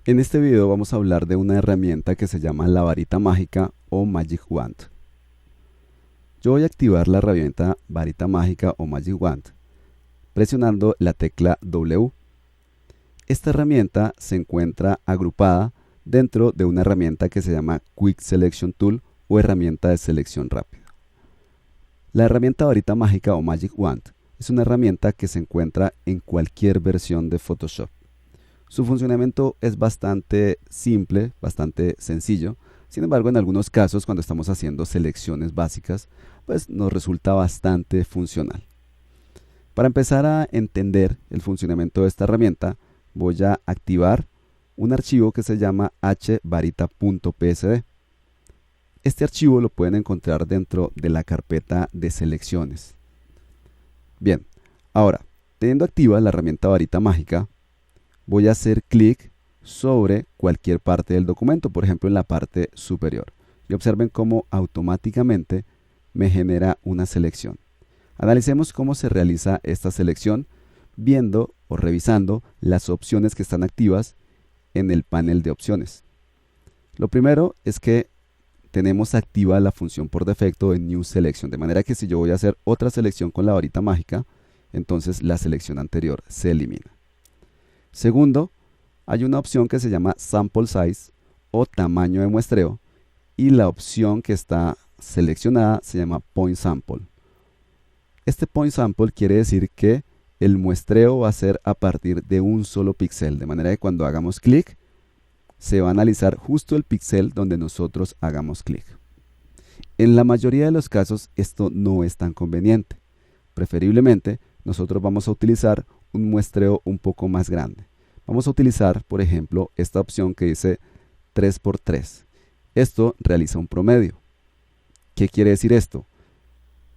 En este video vamos a hablar de una herramienta que se llama la varita mágica o Magic Wand. Yo voy a activar la herramienta varita mágica o Magic Wand presionando la tecla W. Esta herramienta se encuentra agrupada dentro de una herramienta que se llama Quick Selection Tool o herramienta de selección rápida. La herramienta varita mágica o Magic Wand es una herramienta que se encuentra en cualquier versión de Photoshop. Su funcionamiento es bastante simple, bastante sencillo. Sin embargo, en algunos casos, cuando estamos haciendo selecciones básicas, pues nos resulta bastante funcional. Para empezar a entender el funcionamiento de esta herramienta, voy a activar un archivo que se llama hvarita.psd. Este archivo lo pueden encontrar dentro de la carpeta de selecciones. Bien, ahora, teniendo activa la herramienta varita mágica, voy a hacer clic sobre cualquier parte del documento, por ejemplo en la parte superior. Y observen cómo automáticamente me genera una selección. Analicemos cómo se realiza esta selección viendo o revisando las opciones que están activas en el panel de opciones. Lo primero es que tenemos activa la función por defecto de New Selection, de manera que si yo voy a hacer otra selección con la varita mágica, entonces la selección anterior se elimina. Segundo, hay una opción que se llama Sample Size o tamaño de muestreo y la opción que está seleccionada se llama Point Sample. Este Point Sample quiere decir que el muestreo va a ser a partir de un solo píxel, de manera que cuando hagamos clic se va a analizar justo el píxel donde nosotros hagamos clic. En la mayoría de los casos esto no es tan conveniente. Preferiblemente nosotros vamos a utilizar un muestreo un poco más grande. Vamos a utilizar, por ejemplo, esta opción que dice 3×3. Esto realiza un promedio. ¿Qué quiere decir esto?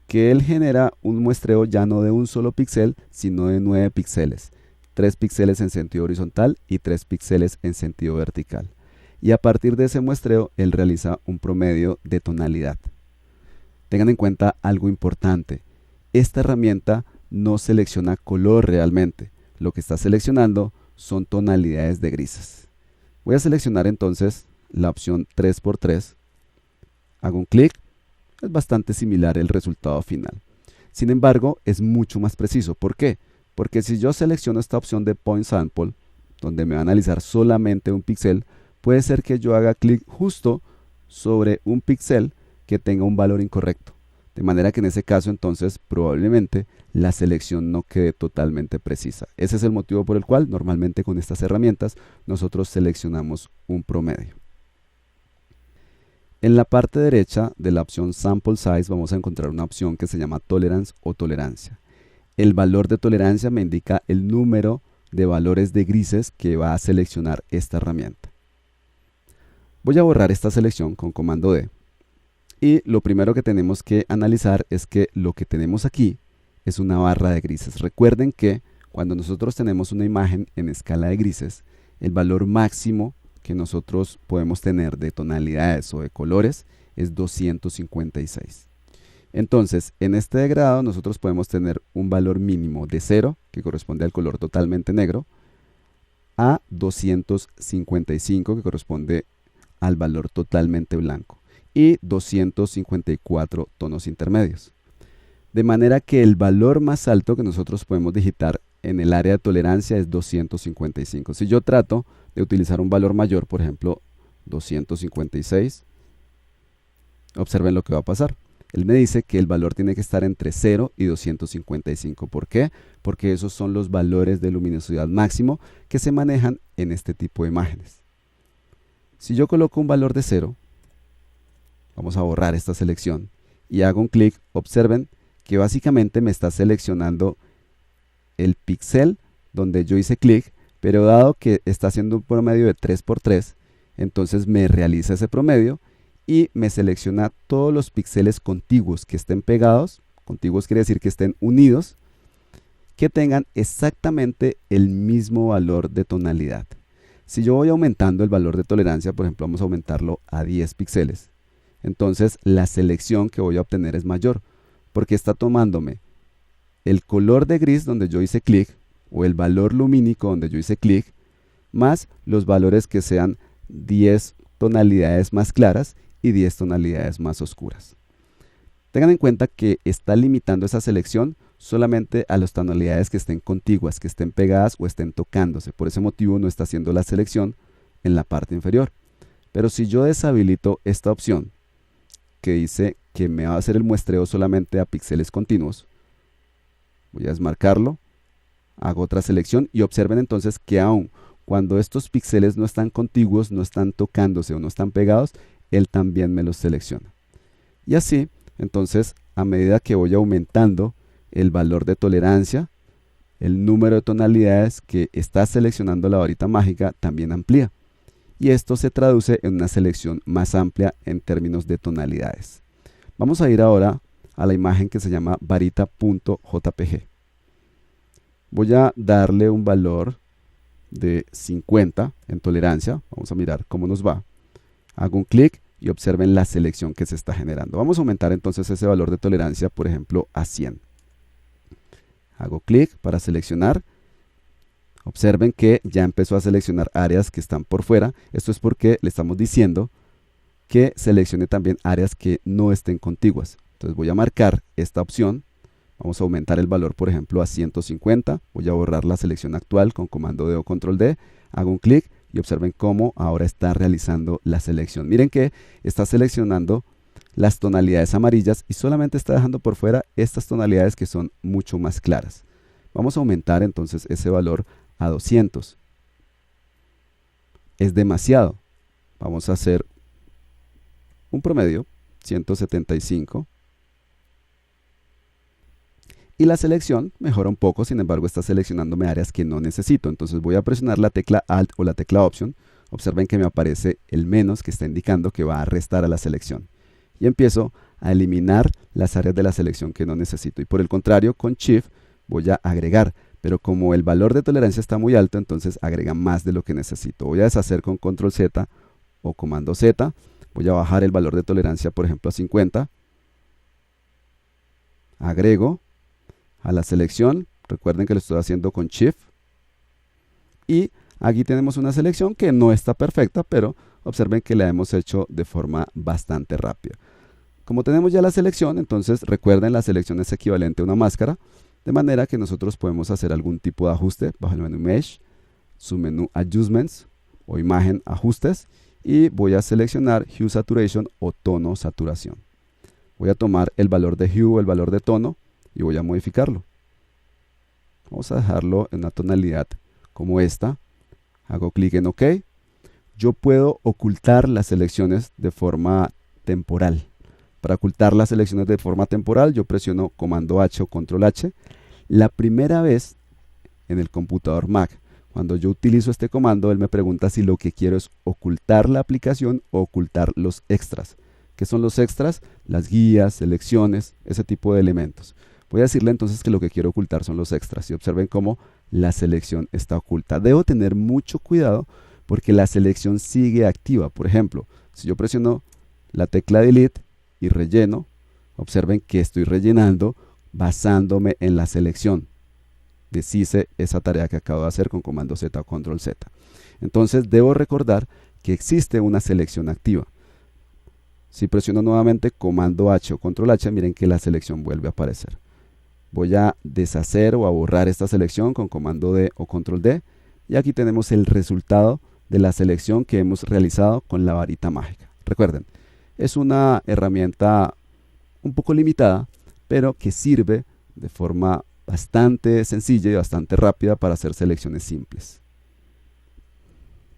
Que él genera un muestreo ya no de un solo píxel, sino de 9 píxeles. 3 píxeles en sentido horizontal y 3 píxeles en sentido vertical. Y a partir de ese muestreo, él realiza un promedio de tonalidad. Tengan en cuenta algo importante. Esta herramienta no selecciona color realmente. Lo que está seleccionando son tonalidades de grises. Voy a seleccionar entonces la opción 3×3. Hago un clic. Es bastante similar el resultado final. Sin embargo, es mucho más preciso. ¿Por qué? Porque si yo selecciono esta opción de Point Sample, donde me va a analizar solamente un píxel, puede ser que yo haga clic justo sobre un píxel que tenga un valor incorrecto. De manera que en ese caso entonces probablemente la selección no quede totalmente precisa. Ese es el motivo por el cual normalmente con estas herramientas nosotros seleccionamos un promedio. En la parte derecha de la opción Sample Size vamos a encontrar una opción que se llama Tolerance o tolerancia. El valor de tolerancia me indica el número de valores de grises que va a seleccionar esta herramienta. Voy a borrar esta selección con comando D. Y lo primero que tenemos que analizar es que lo que tenemos aquí es una barra de grises. Recuerden que cuando nosotros tenemos una imagen en escala de grises, el valor máximo que nosotros podemos tener de tonalidades o de colores es 256. Entonces, en este degradado nosotros podemos tener un valor mínimo de 0, que corresponde al color totalmente negro, a 255, que corresponde al valor totalmente blanco, y 254 tonos intermedios. De manera que el valor más alto que nosotros podemos digitar en el área de tolerancia es 255. Si yo trato de utilizar un valor mayor, por ejemplo 256, observen lo que va a pasar. Él me dice que el valor tiene que estar entre 0 y 255. ¿Por qué? Porque esos son los valores de luminosidad máximo que se manejan en este tipo de imágenes. Si yo coloco un valor de 0, vamos a borrar esta selección y hago un clic, observen que básicamente me está seleccionando el píxel donde yo hice clic, pero dado que está haciendo un promedio de 3×3, entonces me realiza ese promedio y me selecciona todos los píxeles contiguos que estén pegados, contiguos quiere decir que estén unidos, que tengan exactamente el mismo valor de tonalidad. Si yo voy aumentando el valor de tolerancia, por ejemplo vamos a aumentarlo a 10 píxeles, entonces la selección que voy a obtener es mayor, porque está tomándome el color de gris donde yo hice clic, o el valor lumínico donde yo hice clic, más los valores que sean 10 tonalidades más claras y 10 tonalidades más oscuras. Tengan en cuenta que está limitando esa selección solamente a las tonalidades que estén contiguas, que estén pegadas o estén tocándose. Por ese motivo no está haciendo la selección en la parte inferior. Pero si yo deshabilito esta opción que dice que me va a hacer el muestreo solamente a píxeles continuos, voy a desmarcarlo, hago otra selección y observen entonces que aun cuando estos píxeles no están contiguos, no están tocándose o no están pegados, él también me los selecciona. Y así, entonces, a medida que voy aumentando el valor de tolerancia, el número de tonalidades que está seleccionando la varita mágica también amplía. Y esto se traduce en una selección más amplia en términos de tonalidades. Vamos a ir ahora a la imagen que se llama varita.jpg. Voy a darle un valor de 50 en tolerancia. Vamos a mirar cómo nos va. Hago un clic y observen la selección que se está generando. Vamos a aumentar entonces ese valor de tolerancia, por ejemplo, a 100. Hago clic para seleccionar. Observen que ya empezó a seleccionar áreas que están por fuera. Esto es porque le estamos diciendo que seleccione también áreas que no estén contiguas. Entonces voy a marcar esta opción. Vamos a aumentar el valor, por ejemplo, a 150. Voy a borrar la selección actual con comando D o control D. Hago un clic y observen cómo ahora está realizando la selección. Miren que está seleccionando las tonalidades amarillas y solamente está dejando por fuera estas tonalidades que son mucho más claras. Vamos a aumentar entonces ese valor a 200. Es demasiado. Vamos a hacer un promedio, 175. Y la selección mejora un poco, sin embargo está seleccionándome áreas que no necesito. Entonces voy a presionar la tecla Alt o la tecla Option. Observen que me aparece el menos que está indicando que va a restar a la selección. Y empiezo a eliminar las áreas de la selección que no necesito. Y por el contrario, con Shift voy a agregar. Pero como el valor de tolerancia está muy alto, entonces agrega más de lo que necesito. Voy a deshacer con Control Z o Comando Z. Voy a bajar el valor de tolerancia, por ejemplo, a 50. Agrego a la selección. Recuerden que lo estoy haciendo con Shift. Y aquí tenemos una selección que no está perfecta, pero observen que la hemos hecho de forma bastante rápida. Como tenemos ya la selección, entonces recuerden, la selección es equivalente a una máscara, de manera que nosotros podemos hacer algún tipo de ajuste bajo el menú Mesh, submenú Adjustments o Imagen Ajustes, y voy a seleccionar Hue Saturation o Tono Saturación. Voy a tomar el valor de Hue o el valor de tono y voy a modificarlo. Vamos a dejarlo en una tonalidad como esta. Hago clic en OK. Yo puedo ocultar las selecciones de forma temporal. Para ocultar las selecciones de forma temporal, yo presiono comando H o control H. La primera vez en el computador Mac, cuando yo utilizo este comando, él me pregunta si lo que quiero es ocultar la aplicación o ocultar los extras. ¿Qué son los extras? Las guías, selecciones, ese tipo de elementos. Voy a decirle entonces que lo que quiero ocultar son los extras y observen cómo la selección está oculta. Debo tener mucho cuidado porque la selección sigue activa. Por ejemplo, si yo presiono la tecla Delete y relleno, observen que estoy rellenando basándome en la selección. Deshice esa tarea que acabo de hacer con comando Z o control Z. Entonces debo recordar que existe una selección activa. Si presiono nuevamente comando H o control H, miren que la selección vuelve a aparecer. Voy a deshacer o a borrar esta selección con comando D o control D. Y aquí tenemos el resultado de la selección que hemos realizado con la varita mágica. Recuerden, es una herramienta un poco limitada, pero que sirve de forma bastante sencilla y bastante rápida para hacer selecciones simples.